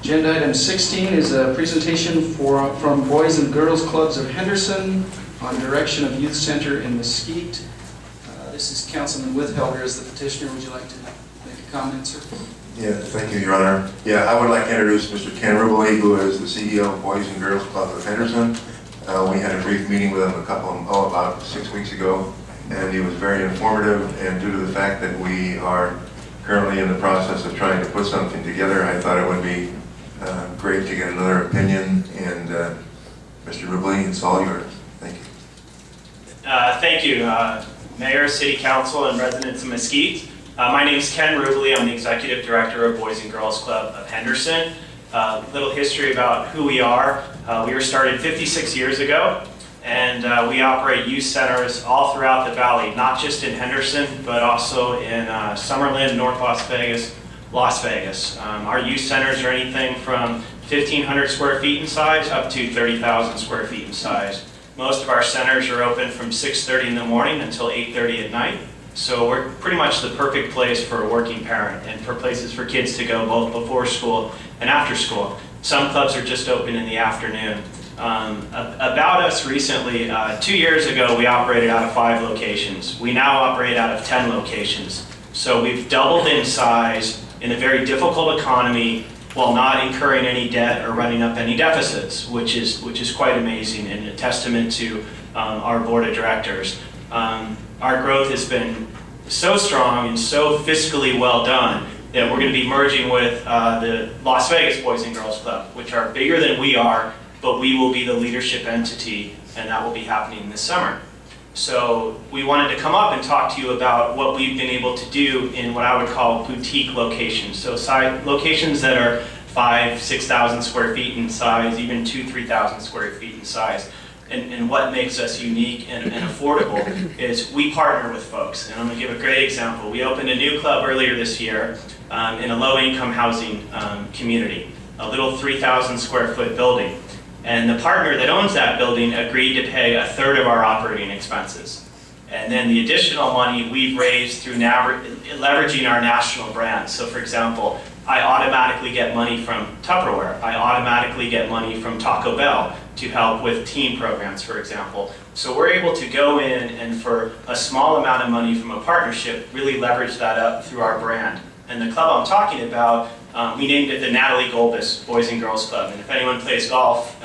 Agenda item 16 is a presentation from Boys and Girls Clubs of Henderson on direction of Youth Center in Mesquite. This is Councilman Withelder as the petitioner. Would you like to make a comment, sir? Yeah, thank you, Your Honor. Yeah, I would like to introduce Mr. Ken Rubley, who is the CEO of Boys and Girls Club of Henderson. We had a brief meeting with him about 6 weeks ago, and he was very informative, and due to the fact that we are currently in the process of trying to put something together, I thought it would be great to get another opinion, and Mr. Rubley, it's all yours. Thank you. Thank you, Mayor, City Council, and residents of Mesquite. My name is Ken Rubley. I'm the Executive Director of Boys and Girls Club of Henderson. Little history about who we are. We were started 56 years ago, and we operate youth centers all throughout the valley, not just in Henderson, but also in Summerlin, North Las Vegas, Las Vegas. Our youth centers are anything from 1,500 square feet in size up to 30,000 square feet in size. Most of our centers are open from 6:30 in the morning until 8:30 at night. So we're pretty much the perfect place for a working parent and for places for kids to go both before school and after school. Some clubs are just open in the afternoon. About us recently, 2 years ago, we operated out of 5 locations. We now operate out of 10 locations. So we've doubled in size in a very difficult economy while not incurring any debt or running up any deficits, which is quite amazing and a testament to our board of directors. Our growth has been so strong and so fiscally well done that we're going to be merging with the Las Vegas Boys and Girls Club, which are bigger than we are, but we will be the leadership entity, and that will be happening this summer. So we wanted to come up and talk to you about what we've been able to do in what I would call boutique locations. So locations that are 5,000 to 6,000 square feet in size, even 2,000 to 3,000 square feet in size. And what makes us unique and affordable is we partner with folks. And I'm going to give a great example. We opened a new club earlier this year in a low-income housing community, a little 3,000 square foot building. And the partner that owns that building agreed to pay 1/3 of our operating expenses. And then the additional money we've raised through leveraging our national brand. So for example, I automatically get money from Tupperware. I automatically get money from Taco Bell to help with teen programs, for example. So we're able to go in and for a small amount of money from a partnership, really leverage that up through our brand. And the club I'm talking about, we named it the Natalie Golbis Boys and Girls Club. And if anyone plays golf,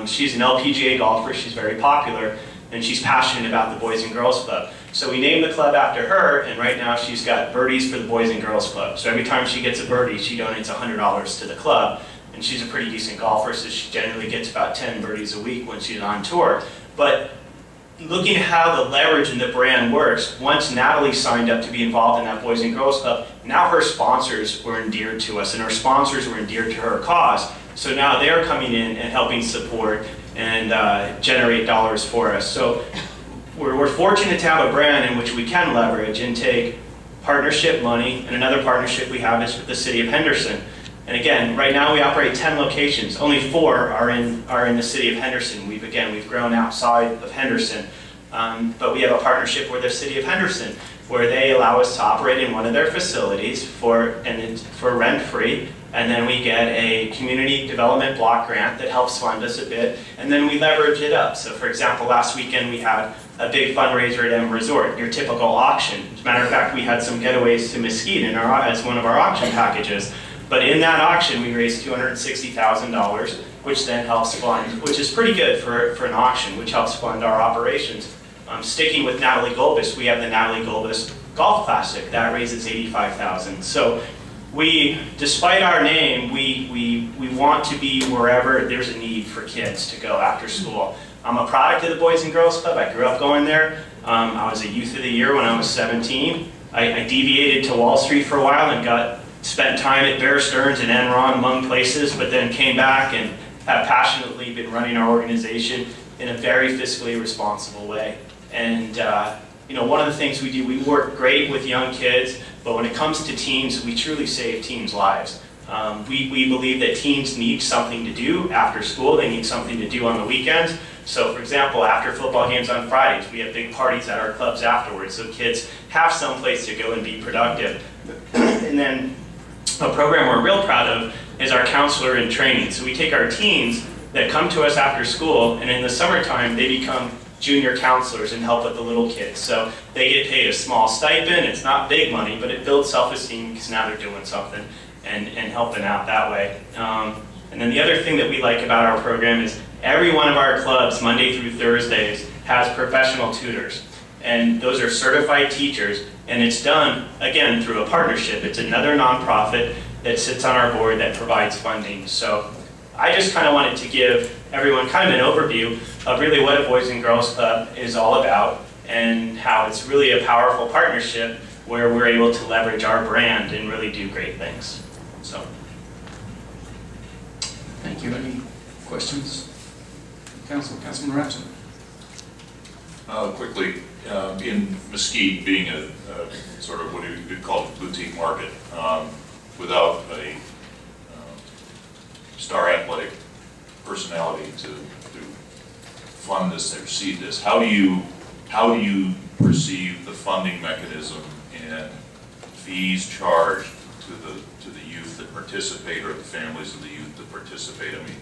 she's an LPGA golfer, she's very popular, and she's passionate about the Boys and Girls Club. So we named the club after her, and right now she's got birdies for the Boys and Girls Club. So every time she gets a birdie, she donates $100 to the club. And she's a pretty decent golfer, so she generally gets about 10 birdies a week when she's on tour. But looking at how the leverage in the brand works, once Natalie signed up to be involved in that Boys and Girls Club, now her sponsors were endeared to us, and her sponsors were endeared to her cause. So now they're coming in and helping support and generate dollars for us. So we're fortunate to have a brand in which we can leverage and take partnership money, and another partnership we have is with the City of Henderson. And again, right now we operate 10 locations. Only 4 are in the City of Henderson. We've grown outside of Henderson, but we have a partnership with the City of Henderson, where they allow us to operate in one of their facilities for rent-free, and then we get a community development block grant that helps fund us a bit, and then we leverage it up. So for example, last weekend we had a big fundraiser at M Resort, your typical auction. As a matter of fact, we had some getaways to Mesquite as one of our auction packages. But in that auction, we raised $260,000, which then helps fund, which is pretty good for an auction, which helps fund our operations. Sticking with Natalie Golbis, we have the Natalie Golbis Golf Classic. That raises $85,000. So despite our name, we want to be wherever there's a need for kids to go after school. I'm a product of the Boys and Girls Club. I grew up going there. I was a Youth of the Year when I was 17. I deviated to Wall Street for a while and spent time at Bear Stearns and Enron, among places, but then came back and have passionately been running our organization in a very fiscally responsible way. And one of the things we do, we work great with young kids, but when it comes to teens, we truly save teens' lives. We believe that teens need something to do after school. They need something to do on the weekends. So for example, after football games on Fridays, we have big parties at our clubs afterwards, so kids have some place to go and be productive. And then a program we're real proud of is our counselor in training. So we take our teens that come to us after school, and in the summertime, they become junior counselors and help with the little kids. So they get paid a small stipend. It's not big money, but it builds self-esteem because now they're doing something and helping out that way. And then the other thing that we like about our program is every one of our clubs, Monday through Thursdays, has professional tutors. And those are certified teachers, and it's done, again, through a partnership. It's another nonprofit that sits on our board that provides funding. So I just kind of wanted to give everyone kind of an overview of really what a Boys and Girls Club is all about and how it's really a powerful partnership where we're able to leverage our brand and really do great things. So, Thank you. Any questions? Councilman Rapson. Quickly, in Mesquite being a sort of what you'd call a boutique market, without a star athletic personality to fund this or seed this, how do you perceive the funding mechanism and fees charged to the youth that participate or the families of the youth that participate? I mean,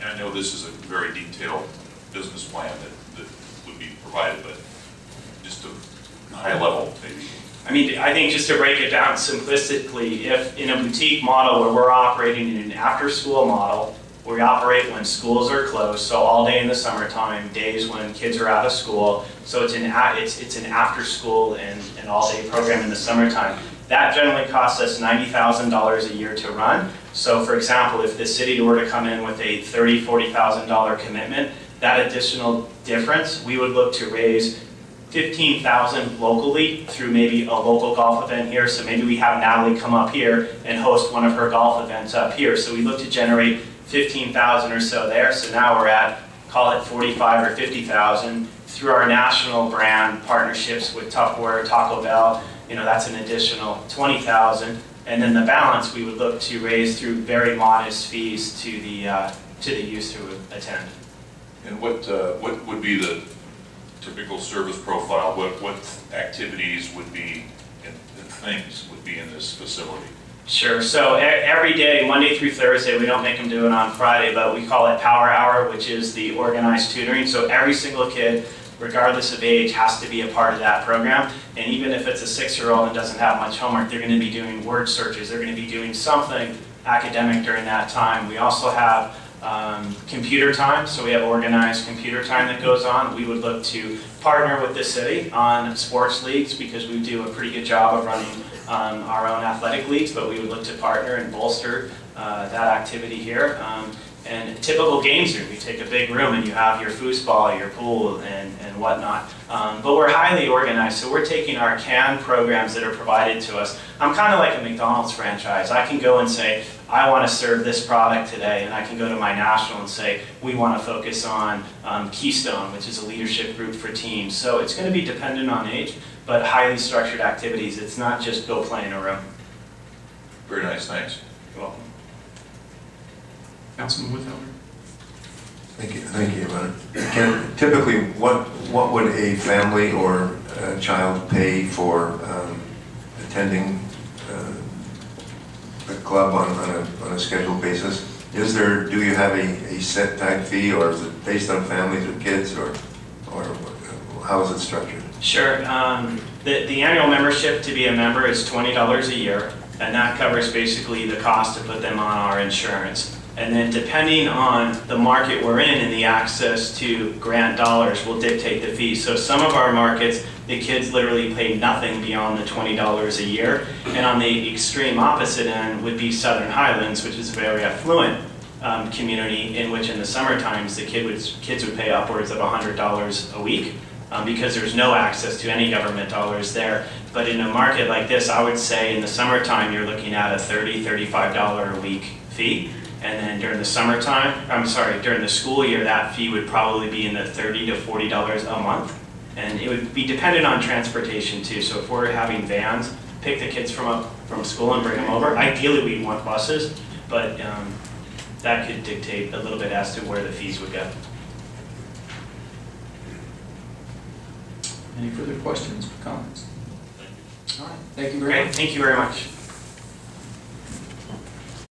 I know this is a very detailed business plan that would be provided, but just a high level maybe. I mean, I think just to break it down simplistically, if in a boutique model where we're operating in an after-school model, we operate when schools are closed, so all day in the summertime, days when kids are out of school. So it's an after-school and all-day program in the summertime. That generally costs us $90,000 a year to run. So for example, if the city were to come in with a $30,000, $40,000 commitment, that additional difference, we would look to raise $15,000 locally through maybe a local golf event here. So maybe we have Natalie come up here and host one of her golf events up here. So we look to generate $15,000 or so there. So now we're at, call it 45 or 50,000 through our national brand partnerships with Tupperware, Taco Bell. You know, that's an additional 20,000. And then the balance we would look to raise through very modest fees to the youth who would attend. And what would be the typical service profile? What activities would be and things would be in this facility? Sure. So every day, Monday through Thursday, we don't make them do it on Friday, but we call it Power Hour, which is the organized tutoring. So every single kid, regardless of age, has to be a part of that program. And even if it's a 6-year-old and doesn't have much homework, they're going to be doing word searches. They're going to be doing something academic during that time. We also have computer time, so we have organized computer time that goes on. We would look to partner with the city on sports leagues because we do a pretty good job of running our own athletic leagues, but we would look to partner and bolster that activity here. And a typical games room, you take a big room and you have your foosball, your pool, and whatnot. But we're highly organized, so we're taking our canned programs that are provided to us. I'm kind of like a McDonald's franchise. I can go and say, I want to serve this product today, and I can go to my national and say, we want to focus on Keystone, which is a leadership group for teams. So it's going to be dependent on age, but highly structured activities. It's not just go play in a room. Very nice, thanks. You're welcome. Councilman Withelder. Thank you, Ken, typically, what would a family or a child pay for attending the club on a scheduled basis? Do you have a set type fee, or is it based on families or kids, or how is it structured? Sure. The annual membership to be a member is $20 a year, and that covers basically the cost to put them on our insurance. And then depending on the market we're in and the access to grant dollars will dictate the fee. So some of our markets, the kids literally pay nothing beyond the $20 a year. And on the extreme opposite end would be Southern Highlands, which is a very affluent community in which in the summer times the kids would pay upwards of $100 a week because there's no access to any government dollars there. But in a market like this, I would say in the summertime you're looking at a $30, $35 a week fee. And then during the school year, that fee would probably be in the $30 to $40 a month. And it would be dependent on transportation too. So if we're having vans, pick the kids from school and bring them over. Ideally, we want buses, but that could dictate a little bit as to where the fees would go. Any further questions or comments? All right. Thank you very Great, much. thank you very much.